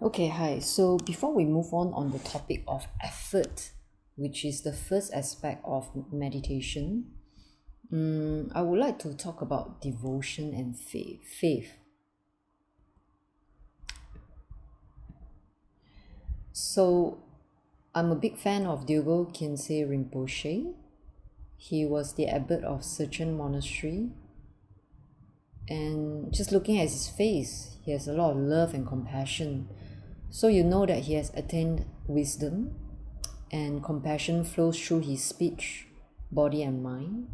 Okay, hi. So before we move on the topic of effort, which is the first aspect of meditation, I would like to talk about devotion and faith. So I'm a big fan of Diogo Kinsey Rinpoche. He was the abbot of Secheng Monastery, and just looking at his face, he has a lot of love and compassion. So you know that he has attained wisdom, and compassion flows through his speech, body and mind.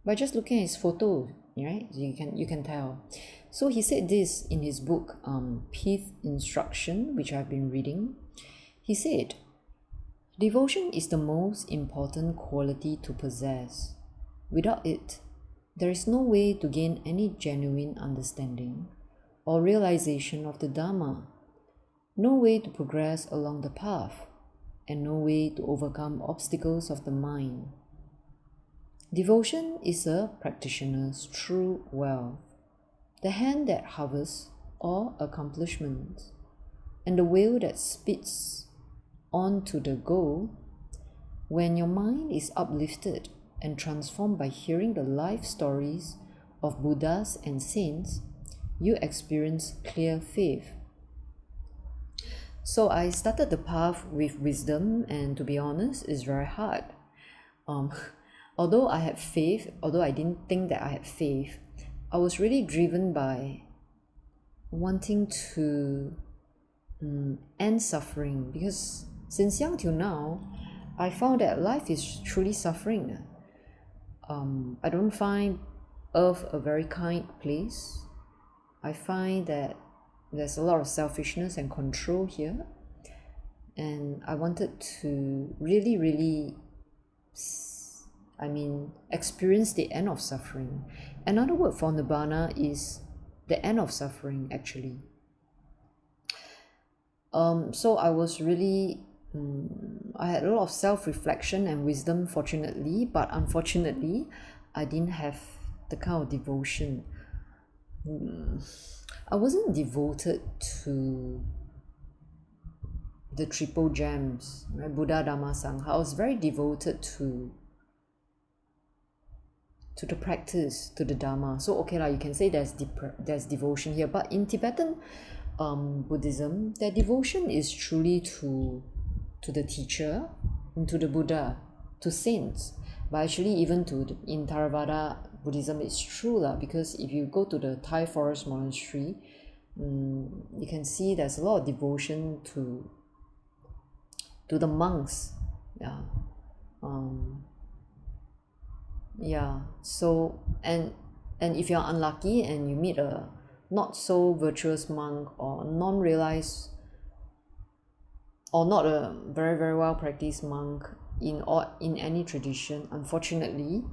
By just looking at his photo, right? You can tell. So he said this in his book, Peace Instruction, which I've been reading. He said, "Devotion is the most important quality to possess. Without it, there is no way to gain any genuine understanding or realization of the Dharma, no way to progress along the path, and no way to overcome obstacles of the mind. Devotion is a practitioner's true wealth, the hand that harvests all accomplishment, and the will that speeds on to the goal. When your mind is uplifted and transformed by hearing the life stories of Buddhas and saints, you experience clear faith." So I started the path with wisdom, and to be honest, it's very hard. Um, although I had faith, although I didn't think that I had faith, I was really driven by wanting to end suffering, because since young till now, I found that life is truly suffering. I don't find Earth a very kind place. I find that there's a lot of selfishness and control here, and I wanted to really experience the end of suffering. Another word for nibbana is the end of suffering, actually. So I was really I had a lot of self-reflection and wisdom, fortunately, but unfortunately I didn't have the kind of devotion. I wasn't devoted to the triple gems, right? Buddha, Dhamma, Sangha. I was very devoted to the practice, to the Dharma. So okay lah, you can say there's devotion here, but in Tibetan Buddhism, their devotion is truly to the teacher, and to the Buddha, to saints. But actually, even in Theravada Buddhism, it's true lah, because if you go to the Thai forest monastery, you can see there's a lot of devotion to the monks. So and if you're unlucky and you meet a not so virtuous monk, or non-realized, or not a very well practiced monk in any tradition, unfortunately,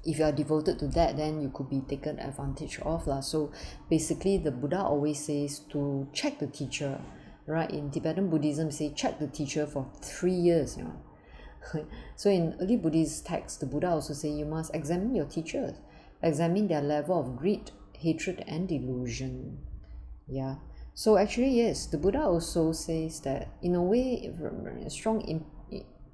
if you are devoted to that, then you could be taken advantage of lah. So basically, the Buddha always says to check the teacher, right? In Tibetan Buddhism, say check the teacher for 3 years, So in early Buddhist texts, the Buddha also say you must examine your teachers, examine their level of greed, hatred, and delusion. So actually, yes, the Buddha also says that, in a way,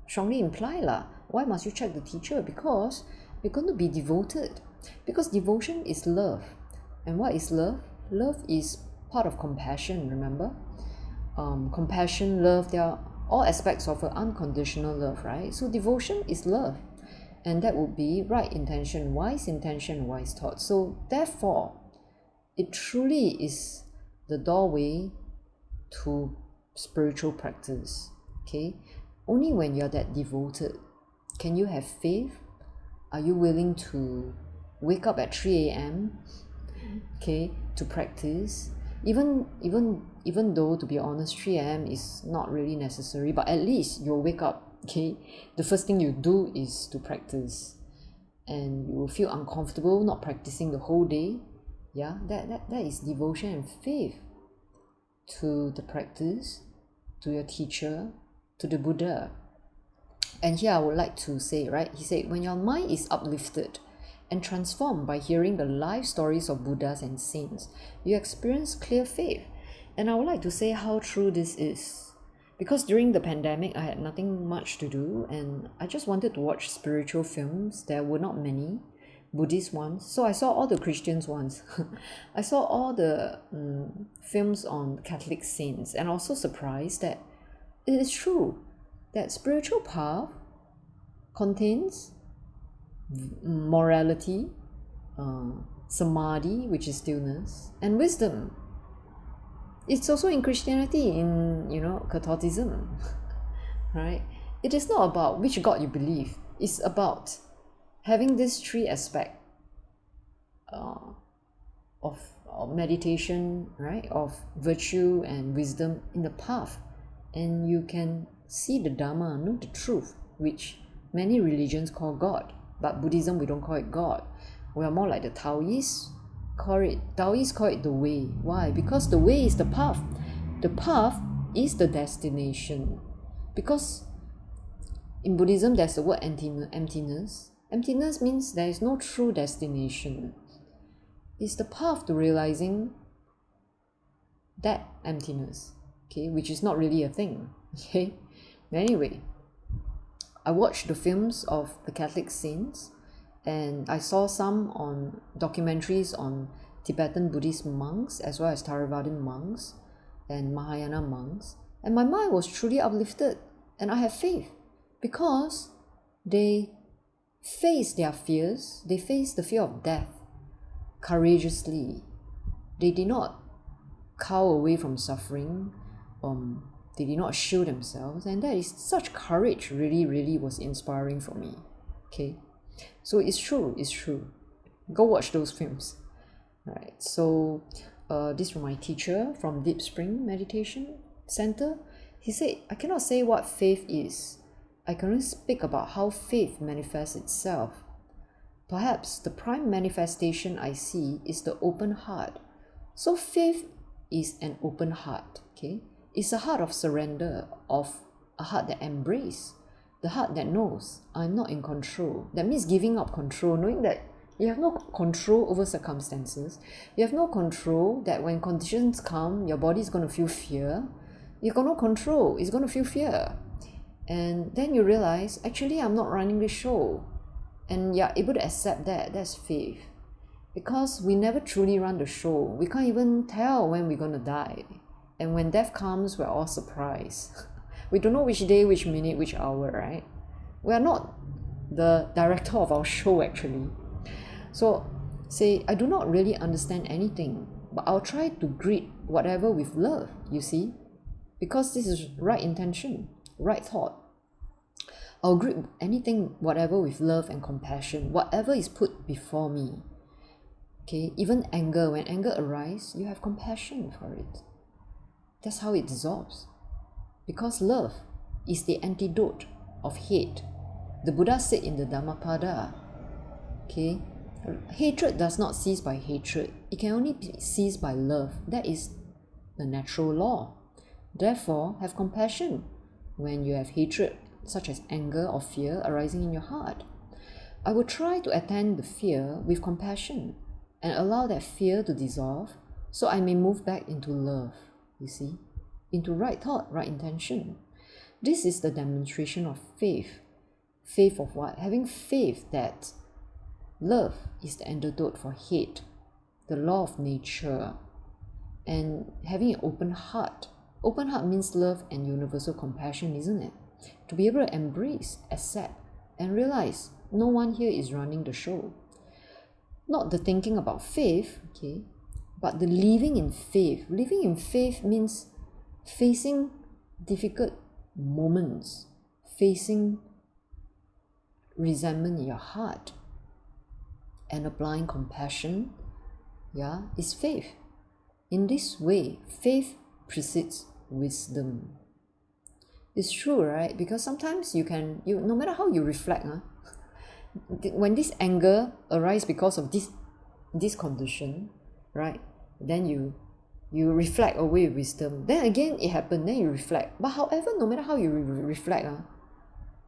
strongly imply lah, why must you check the teacher? Because you're going to be devoted. Because devotion is love. And what is love? Love is part of compassion, remember? Compassion, love, they are all aspects of an unconditional love, right? So devotion is love. And that would be right intention, wise thought. So therefore, it truly is the doorway to spiritual practice. Okay, only when you're that devoted can you have faith. Are you willing to wake up at 3 a.m., okay, to practice? Even though, to be honest, 3 a.m. is not really necessary, but at least you'll wake up, okay? The first thing you do is to practice, and you will feel uncomfortable not practicing the whole day. That is devotion and faith to the practice, to your teacher, to the Buddha. And here I would like to say, right, he said, when your mind is uplifted and transformed by hearing the life stories of Buddhas and saints, you experience clear faith. And I would like to say how true this is. Because during the pandemic, I had nothing much to do, and I just wanted to watch spiritual films. There were not many Buddhist ones, so I saw all the Christians ones. I saw all the films on Catholic saints, and I was so surprised that it is true that spiritual path contains morality, samadhi, which is stillness, and wisdom. It's also in Christianity, in Catholicism, right? It is not about which God you believe. It's about having these three aspects of meditation, right? Of virtue and wisdom in the path, and you can see the Dharma, know the truth, which many religions call God, but Buddhism we don't call it God. We are more like the Taoists. Taoists call it the way. Why? Because the way is the path. The path is the destination. Because in Buddhism there's the word emptiness. Emptiness means there is no true destination. It's the path to realizing that emptiness, okay, which is not really a thing. Okay. Anyway, I watched the films of the Catholic saints, and I saw some on documentaries on Tibetan Buddhist monks as well as Theravadan monks and Mahayana monks, and my mind was truly uplifted, and I have faith because they face their fears. They face the fear of death courageously. They did not cower away from suffering. They did not shield themselves, and that is such courage. Really was inspiring for me. Okay. So it's true. Go watch those films. Right. So this from my teacher from Deep Spring Meditation Center. He said, I cannot say what faith is. I can only speak about how faith manifests itself. Perhaps the prime manifestation I see is the open heart. So faith is an open heart. Okay. It's a heart of surrender, of a heart that embraces. The heart that knows I'm not in control. That means giving up control, knowing that you have no control over circumstances. You have no control that when conditions come, your body is going to feel fear. You've got no control. It's going to feel fear. And then you realize, actually, I'm not running the show. And you're able to accept that. That's faith. Because we never truly run the show. We can't even tell when we're going to die. And when death comes, we're all surprised. We don't know which day, which minute, which hour, right? We are not the director of our show, actually. So, say, I do not really understand anything, but I'll try to greet whatever with love, you see? Because this is right intention, right thought. I'll greet anything, whatever, with love and compassion, whatever is put before me. Okay, even anger, when anger arises, you have compassion for it. That's how it dissolves. Because love is the antidote of hate. The Buddha said in the Dhammapada, okay, hatred does not cease by hatred. It can only be ceased by love. That is the natural law. Therefore, have compassion when you have hatred, such as anger or fear arising in your heart. I will try to attend the fear with compassion and allow that fear to dissolve so I may move back into love, you see, into right thought, right intention. This is the demonstration of faith. Faith of what? Having faith that love is the antidote for hate, the law of nature, and having an open heart. Open heart means love and universal compassion, isn't it? To be able to embrace, accept, and realize no one here is running the show. Not the thinking about faith, okay, but the living in faith. Living in faith means facing difficult moments, facing resentment in your heart, and applying compassion, is faith. In this way, faith precedes wisdom. It's true, right? Because sometimes you no matter how you reflect, when this anger arises because of this condition, right? Then you reflect away with wisdom. Then again it happened, then you reflect. But however, no matter how you reflect,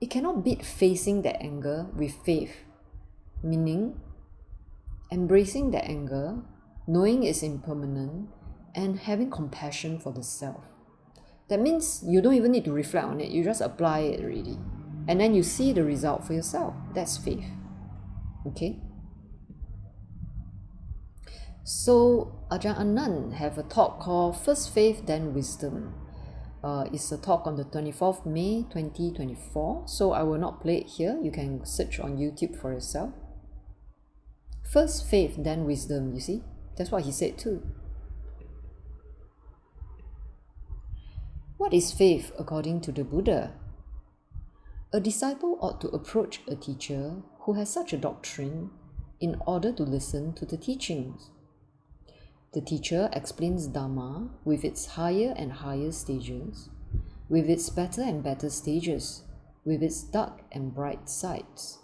it cannot beat facing that anger with faith. Meaning, embracing that anger, knowing it's impermanent, and having compassion for the self. That means you don't even need to reflect on it, you just apply it already. And then you see the result for yourself. That's faith. Okay? So Ajahn Anand have a talk called First Faith, Then Wisdom. It's a talk on the 24th May 2024. So I will not play it here. You can search on YouTube for yourself. First faith, then wisdom, you see? That's what he said too. What is faith according to the Buddha? A disciple ought to approach a teacher who has such a doctrine in order to listen to the teachings. The teacher explains Dhamma with its higher and higher stages, with its better and better stages, with its dark and bright sides.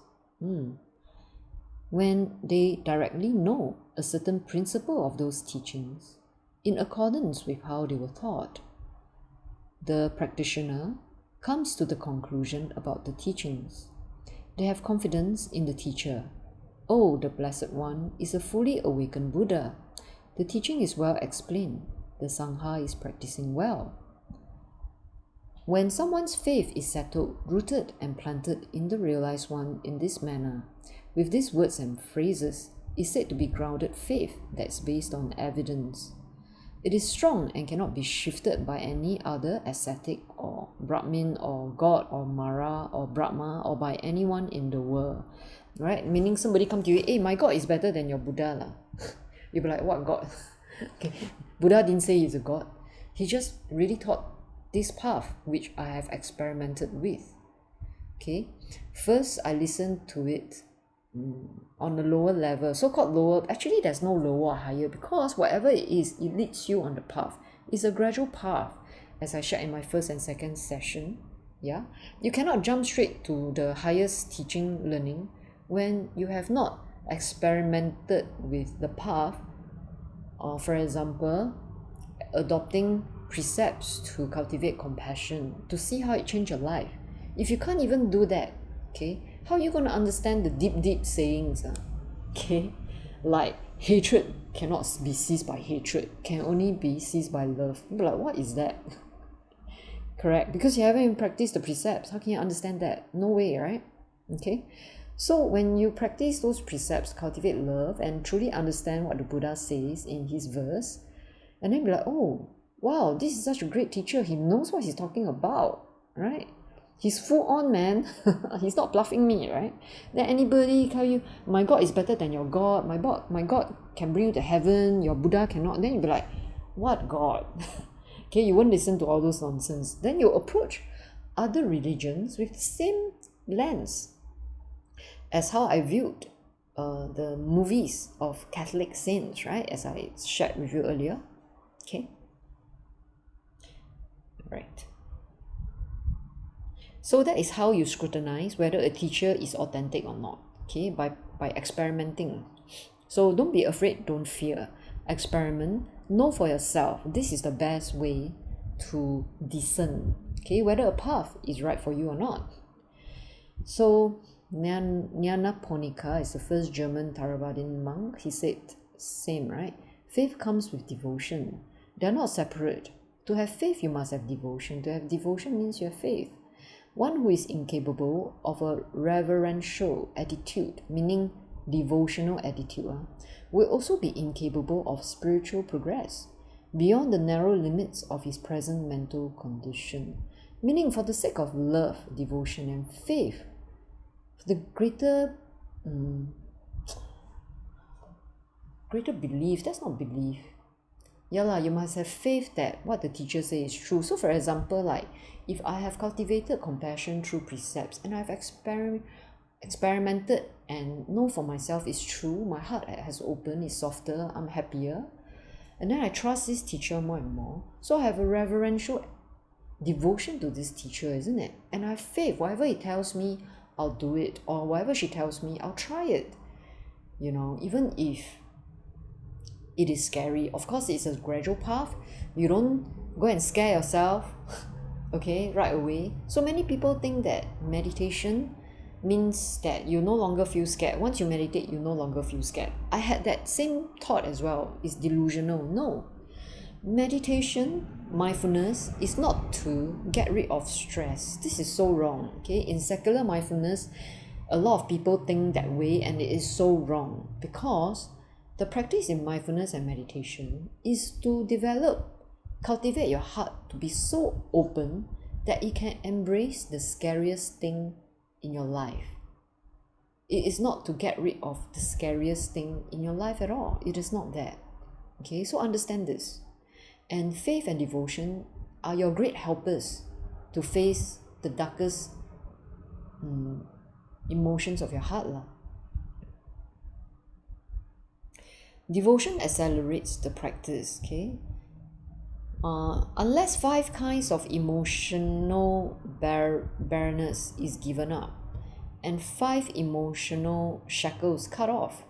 When they directly know a certain principle of those teachings, in accordance with how they were taught, the practitioner comes to the conclusion about the teachings. They have confidence in the teacher. Oh, the Blessed One is a fully awakened Buddha. The teaching is well explained. The Sangha is practicing well. When someone's faith is settled, rooted and planted in the realized one in this manner, with these words and phrases, is said to be grounded faith that's based on evidence. It is strong and cannot be shifted by any other ascetic or Brahmin or God or Mara or Brahma or by anyone in the world. Right? Meaning somebody come to you, hey, my God is better than your Buddha lah. You'll be like, what God? Okay. Buddha didn't say he's a God. He just really taught this path which I have experimented with. Okay. First, I listened to it on the lower level, so-called lower. Actually, there's no lower or higher, because whatever it is, it leads you on the path. It's a gradual path, as I shared in my first and second session. Yeah, you cannot jump straight to the highest teaching learning when you have not experimented with the path. For example, adopting precepts to cultivate compassion, to see how it changed your life. If you can't even do that, okay, how are you going to understand the deep sayings? Okay, like hatred cannot be seized by hatred, can only be seized by love. You'll be like, what is that? Correct, because you haven't even practiced the precepts. How can you understand that? No way, right? Okay, so when you practice those precepts, cultivate love and truly understand what the Buddha says in his verse, and then be like, oh wow, this is such a great teacher, he knows what he's talking about, right? He's full on, man. He's not bluffing me, right? Then anybody tell you, my God is better than your God, my God can bring you to heaven, your Buddha cannot, then you'll be like, what God? Okay, you won't listen to all those nonsense. Then you approach other religions with the same lens as how I viewed the movies of Catholic saints, right? As I shared with you earlier. Okay. Right. So that is how you scrutinize whether a teacher is authentic or not. Okay, by experimenting. So don't be afraid, don't fear. Experiment, know for yourself. This is the best way to discern, okay, whether a path is right for you or not. So Nyanaponika is the first German Theravadan monk. He said, same, right? Faith comes with devotion. They are not separate. To have faith, you must have devotion. To have devotion means you have faith. One who is incapable of a reverential attitude, meaning devotional attitude, will also be incapable of spiritual progress beyond the narrow limits of his present mental condition. Meaning, for the sake of love, devotion, and faith, the greater belief, that's not belief. Yeah lah, you must have faith that what the teacher says is true. So for example, like if I have cultivated compassion through precepts and I've experimented and know for myself it's true, my heart has opened, it's softer, I'm happier, and then I trust this teacher more and more, so I have a reverential devotion to this teacher, isn't it? And I have faith, whatever he tells me, I'll do it, or whatever she tells me, I'll try it, you know, even if it is scary. Of course, it's a gradual path. You don't go and scare yourself, okay, right away. So many people think that meditation means that you no longer feel scared. Once you meditate, you no longer feel scared. I had that same thought as well. It's delusional. No. Meditation, mindfulness is not to get rid of stress. This is so wrong. Okay, in secular mindfulness, a lot of people think that way, and it is so wrong, because the practice in mindfulness and meditation is to cultivate your heart to be so open that it can embrace the scariest thing in your life. It is not to get rid of the scariest thing in your life at all. It is not that. Okay, so understand this. And faith and devotion are your great helpers to face the darkest emotions of your heart. Devotion accelerates the practice. Okay, unless 5 kinds of emotional barrenness is given up and 5 emotional shackles cut off,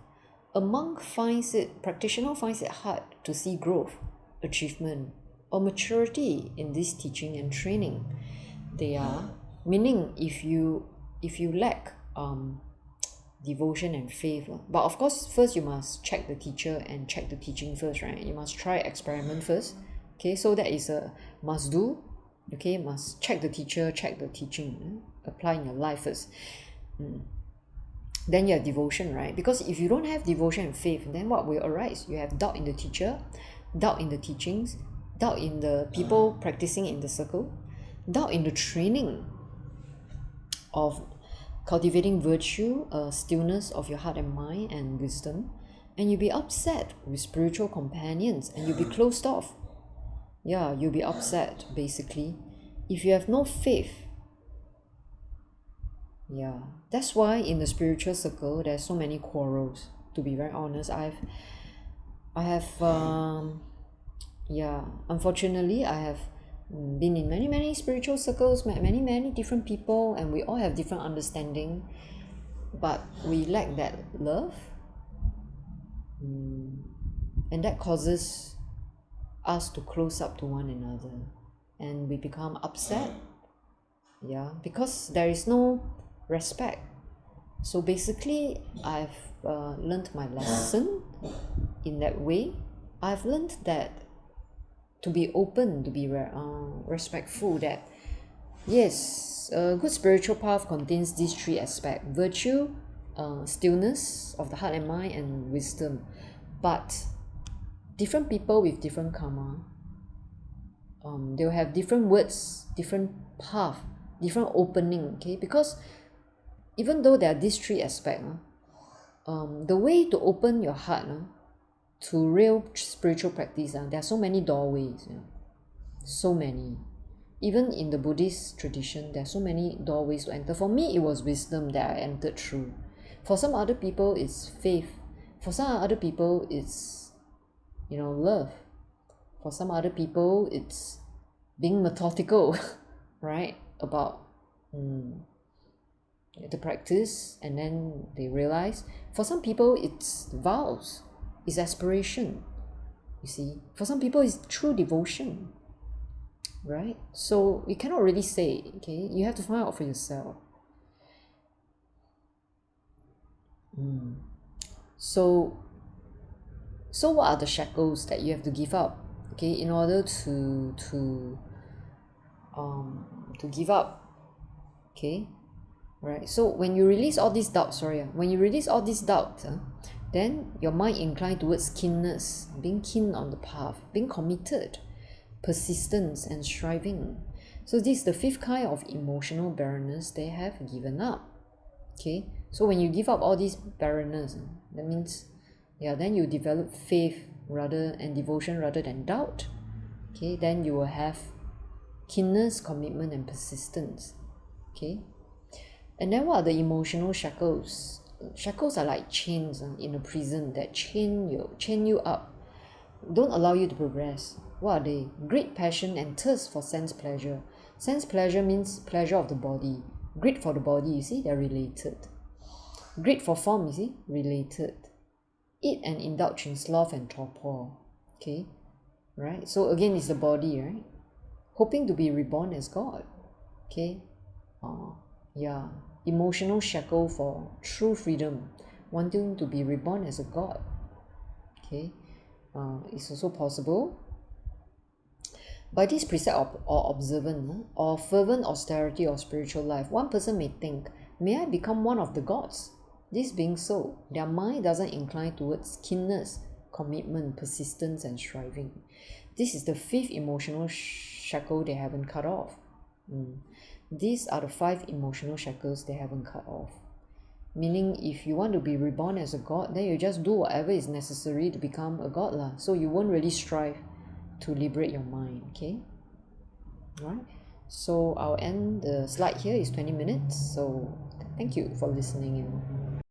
practitioner finds it hard to see growth, achievement, or maturity in this teaching and training. They are meaning if you lack devotion and faith. But of course, first you must check the teacher and check the teaching first, right? You must try experiment first. Okay, so that is a must do. Okay, must check the teacher, check the teaching, apply in your life first. Then you have devotion, right? Because if you don't have devotion and faith, then what will arise? You have doubt in the teacher, doubt in the teachings, doubt in the people practicing in the circle, doubt in the training of cultivating virtue, stillness of your heart and mind, and wisdom, and you'll be upset with spiritual companions, and you'll be closed off. Yeah, you'll be upset, basically, if you have no faith. Yeah, that's why in the spiritual circle there's so many quarrels. To be very honest, I have unfortunately I have been in many spiritual circles, met many different people, and we all have different understanding, but we lack that love, and that causes us to close up to one another, and we become upset. Yeah, because there is no respect. So basically, I've learned my lesson in that way. I've learned that to be open, to be respectful, that yes, a good spiritual path contains these 3 aspects: virtue, stillness of the heart and mind, and wisdom. But different people with different karma, they'll have different words, different path, different opening. Okay, because even though there are these 3 aspects, the way to open your heart to real spiritual practice, there are so many doorways. So many. Even in the Buddhist tradition, there are so many doorways to enter. For me, it was wisdom that I entered through. For some other people, it's faith. For some other people, it's love. For some other people, it's being methodical, right, about the practice, and then they realize. For some people, it's vows, it's aspiration. You see, for some people, it's true devotion, right? So you cannot really say. Okay, you have to find out for yourself. So what are the shackles that you have to give up, okay, in order to give up? Okay, right? So when you release all these doubts, then your mind inclined towards keenness, being keen on the path, being committed, persistence, and striving. So this is the 5th kind of emotional barrenness they have given up. Okay, so when you give up all these barrenness, that means then you develop faith and devotion rather than doubt. Okay, then you will have keenness, commitment, and persistence. Okay, and then what are the emotional shackles? Shackles are like chains in a prison that chain you up, don't allow you to progress. What are they? Great passion and thirst for sense pleasure. Sense pleasure means pleasure of the body. Greed for the body, you see, they're related. Greed for form, you see, related. Eat and indulge in sloth and torpor. Okay, right? So again, it's the body, right? Hoping to be reborn as God. Okay, emotional shackle for true freedom, wanting to be reborn as a God. Okay, it's also possible. By this precept or observant, or fervent austerity or spiritual life, one person may think, may I become one of the gods? This being so, their mind doesn't incline towards keenness, commitment, persistence, and striving. This is the fifth emotional shackle they haven't cut off. These are the five emotional shackles they haven't cut off. Meaning, if you want to be reborn as a god, then you just do whatever is necessary to become a god lah. So you won't really strive to liberate your mind. Okay, right? So I'll end the slide here. It's 20 minutes. So thank you for listening in.